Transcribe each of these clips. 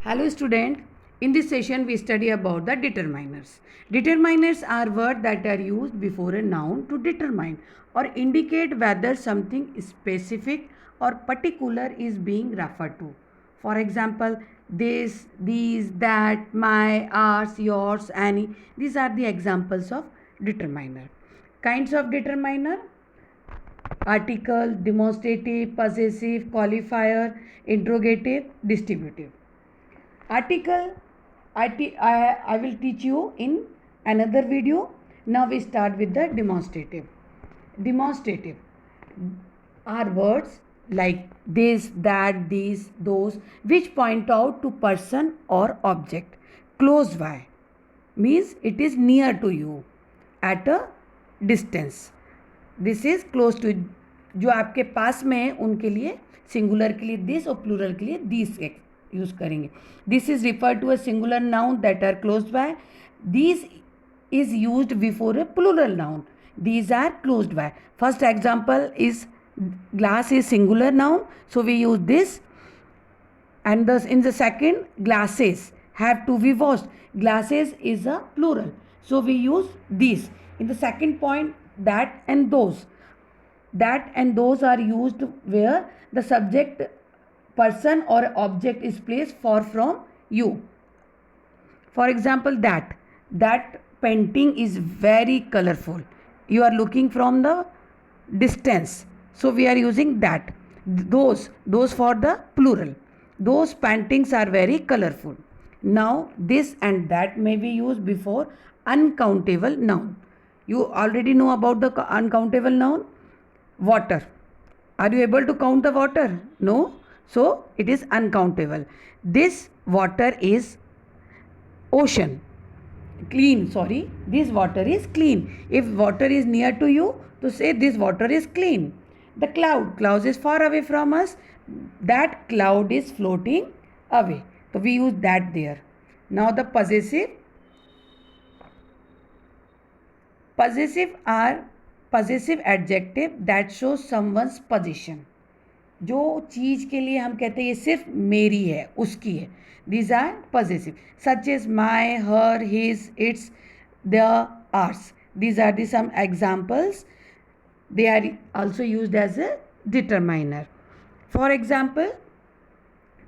Hello student, in this session we study about the determiners. Determiners are words that are used before a noun to determine or indicate whether something specific or particular is being referred to. For example, this, these, that, my, ours, yours, any. These are the examples of determiner. Kinds of determiner: article, demonstrative, possessive, qualifier, interrogative, distributive. Article I will teach you in another video. Now we start with the demonstrative. Demonstrative are words like this, that, these, those, which point out to person or object. Close by means it is near to you, at a distance. This is close to, जो आपके पास में है उनके लिए singular के लिए this और plural के लिए दिस यूज करेंगे. This is refer to a singular noun that are close by. This is used before a plural noun. these are closed by. First example is glass is singular noun, so we use this. And thus in the second, glasses have to be washed. Glasses is a plural, so we use these. In the second point, that and those. That and those are used where the subject, person or object is placed far from you. For example, that painting is very colorful. You are looking from the distance, so we are using that. Those for the plural. Those paintings are very colorful. Now this and that may be used before uncountable noun. You already know about the uncountable noun. Water. Are you able to count the water? No. So it is uncountable. This water is ocean. Clean, sorry, this water is clean. If water is near to you, to say this water is clean. The cloud is far away from us. That cloud is floating away, so we use that there. Now the possessive adjective that shows someone's position. जो चीज़ के लिए हम कहते हैं ये सिर्फ मेरी है, उसकी है. These are possessive, such as my, her, his, its, their, ours. These are the some examples. They are also used as a determiner. For example,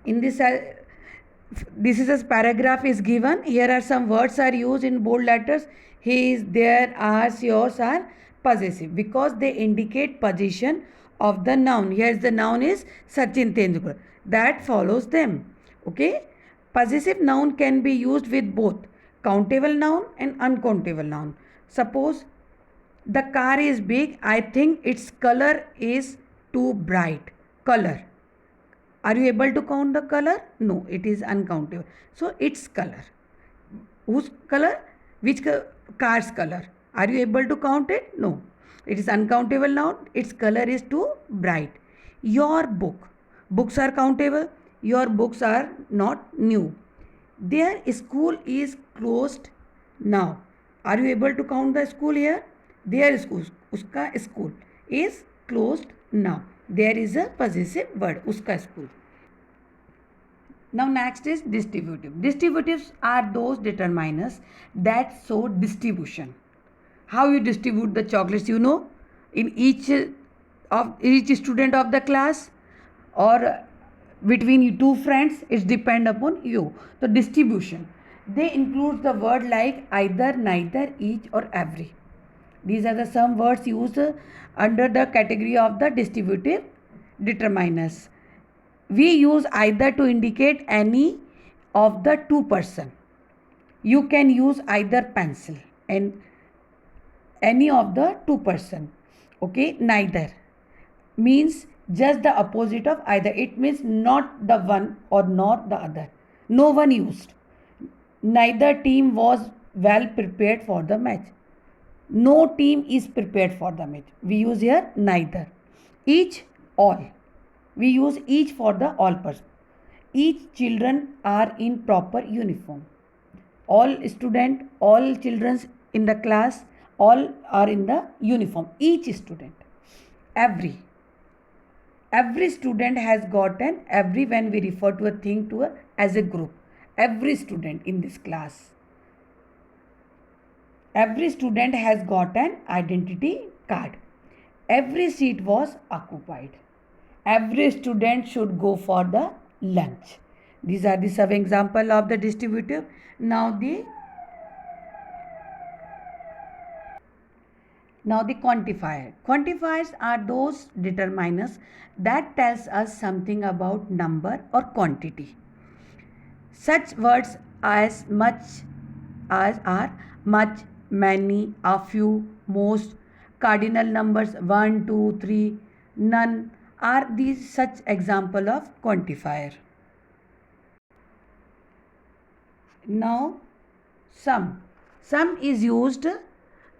in this is a paragraph is given. Here are some words are used in bold letters. His, their, ours, yours are possessive because they indicate position of the noun. Here the noun is Sachin Tendulkar. That follows them. Okay. Possessive noun can be used with both countable noun and uncountable noun. Suppose the car is big. I think its color is too bright. Color. Are you able to count the color? No, it is uncountable. So its color. Whose color? Which car's color? Are you able to count it? No. It is uncountable noun. Its color is too bright. Your book. Books are countable. Your books are not new. Their school is closed now. Are you able to count the school here? Their school, uska school is closed now. There is a possessive word, uska school. Now next is distributive. Distributives are those determiners that show distribution. How you distribute the chocolates, you know, in each student of the class or between two friends, it depends upon you. So distribution, they include the word like either, neither, each or every. These are the some words used under the category of the distributive determiners. We use either to indicate any of the two person. You can use either pencil and any of the two person. Okay, neither means just the opposite of either. It means not the one or not the other. No one used. Neither team was well prepared for the match. No team is prepared for the match. We use here neither. Each, all. We use each for the all person. Each children are in proper uniform. All student, all children in the class, all are in the uniform. Each student. Every. Every student has got an every when we refer to a thing as a group. every student in this class. Every student has got an identity card. Every seat was occupied. Every student should go for the lunch. These are the some example of the distributive. Now the quantifier. Quantifiers are those determiners that tells us something about number or quantity. Such words as much as are much, many, a few, most, cardinal numbers 1, 2, 3, none are these such example of quantifier. Now sum. Sum is used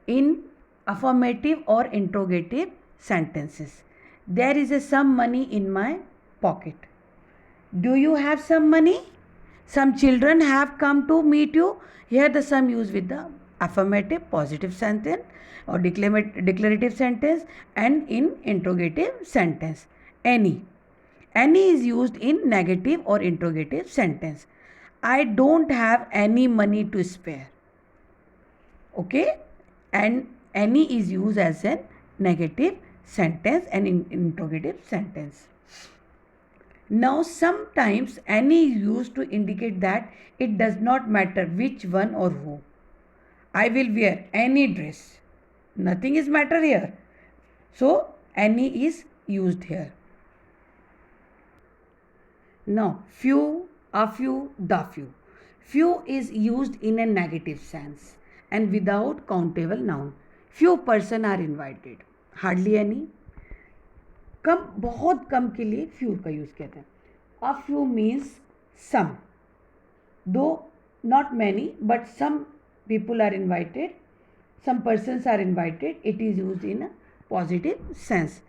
in affirmative or interrogative sentences. There is a some money in my pocket. Do you have some money? Some children have come to meet you. Here the sum used with the affirmative positive sentence or declarative sentence, and in interrogative sentence. Any. Any is used in negative or interrogative sentence. I don't have any money to spare. Okay? And any is used as a negative sentence and in interrogative sentence. Now sometimes any is used to indicate that it does not matter which one or who. I will wear any dress. Nothing is matter here. So any is used here. Now few, a few, the few. Few is used in a negative sense and without countable noun. Few person are invited. Hardly any. कम, बहुत कम के लिए few का use कहते हैं. A few means some, though not many but some people are invited, some persons are invited. It is used in a positive sense.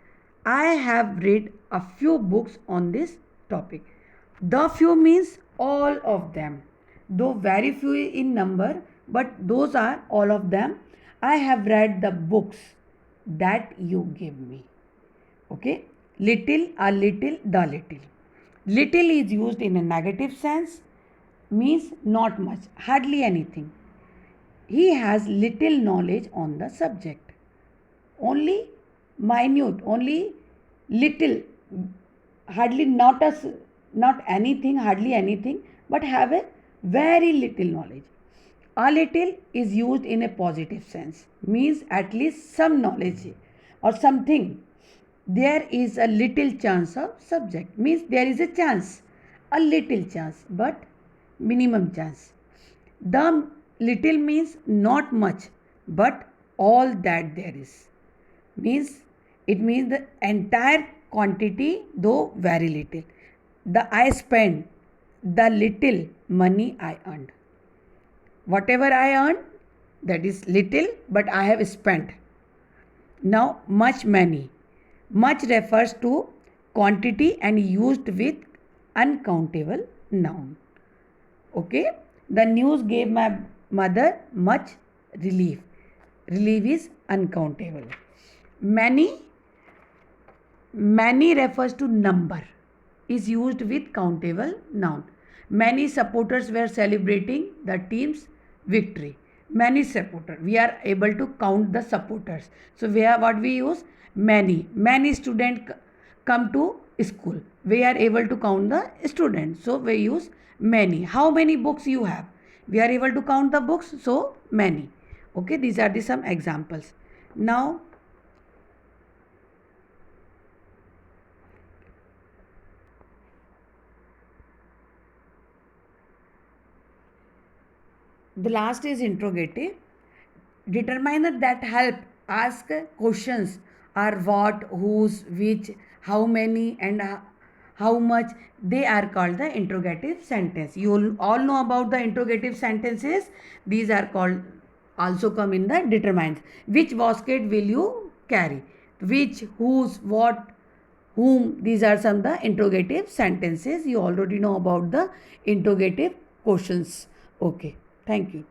I have read a few books on this topic. The few means all of them, though very few in number, but those are all of them. I have read the books that you gave me. Okay, little, a little, the little. Little is used in a negative sense, means not much, hardly anything. He has little knowledge on the subject. Only minute, only little, hardly not anything, hardly anything, but have a very little knowledge. A little is used in a positive sense, means at least some knowledge or something. There is a little chance of subject, means there is a chance, a little chance, but minimum chance. The little means not much, but all that there is. Means it means the entire quantity, though very little. The I spend the little money I earned. Whatever I earn, that is little, but I have spent. Now much, many. Much refers to quantity and used with uncountable noun. Okay. The news gave my mother much relief. Relief is uncountable. Many refers to number, is used with countable noun. Many supporters were celebrating the team's victory. Many supporters. We are able to count the supporters. So what we use? Many. Many students come to school. We are able to count the students. So we use many. How many books you have? We are able to count the books, so many. Okay, these are the some examples. Now the last is interrogative. Determiner that help ask questions are what, whose, which, how many, and how much. They are called the interrogative sentence. You all know about the interrogative sentences. These are called, also come in the determinants. Which basket will you carry? Which, whose, what, whom. These are some of the interrogative sentences. You already know about the interrogative questions. Okay, thank you.